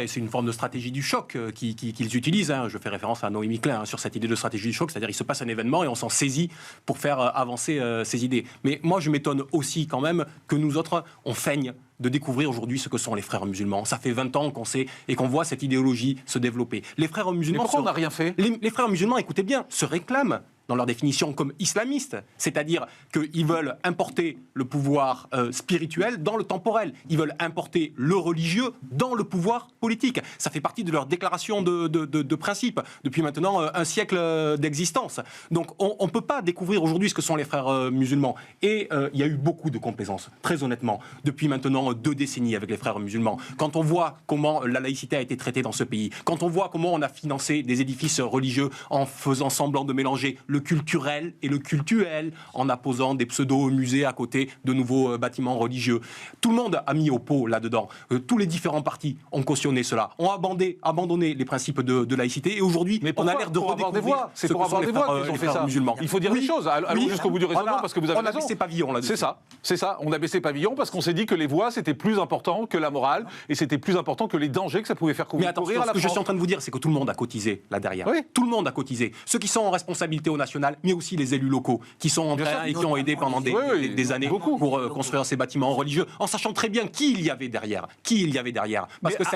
C'est une forme de stratégie du choc qu'ils utilisent. Je fais référence à Noémie Klein sur cette idée de stratégie du choc, c'est-à-dire il se passe un événement et on s'en saisit pour faire avancer ces idées. Mais moi, je m'étonne aussi quand même que nous autres, on feigne de découvrir aujourd'hui ce que sont les frères musulmans. Ça fait 20 ans qu'on sait et qu'on voit cette idéologie se développer. Les frères musulmans... Mais pourquoi on n'a rien fait ? Les frères musulmans, écoutez bien, se réclament dans leur définition comme islamistes, c'est-à-dire qu'ils veulent importer le pouvoir spirituel dans le temporel, ils veulent importer le religieux dans le pouvoir politique. Ça fait partie de leur déclaration de principe depuis maintenant un siècle d'existence. Donc on ne peut pas découvrir aujourd'hui ce que sont les frères musulmans. Et il y a eu beaucoup de complaisance, très honnêtement, depuis maintenant 2 décennies avec les frères musulmans. Quand on voit comment la laïcité a été traitée dans ce pays, quand on voit comment on a financé des édifices religieux en faisant semblant de mélanger le culturel et le cultuel, en apposant des pseudo-musées à côté de nouveaux bâtiments religieux. Tout le monde a mis au pot là-dedans. Tous les différents partis ont cautionné cela, ont abandonné les principes de laïcité et aujourd'hui, on a l'air de redécouvrir ce que sont les frères musulmans. Il faut dire les choses. Allons jusqu'au bout du raisonnement parce que vous avez raison. On a baissé pavillon là-dessus. C'est ça. On a baissé pavillon parce qu'on s'est dit que les voix, c'était plus important que la morale et c'était plus important que les dangers que ça pouvait faire courir à la France. Mais attention, ce que je suis en train de vous dire, c'est que tout le monde a cotisé là derrière. Oui. Tout le monde a cotisé. Ceux qui sont en responsabilité au national, mais aussi les élus locaux qui sont en train et qui ont aidé pendant des années pour construire ces bâtiments religieux, en sachant très bien qui il y avait derrière. Parce que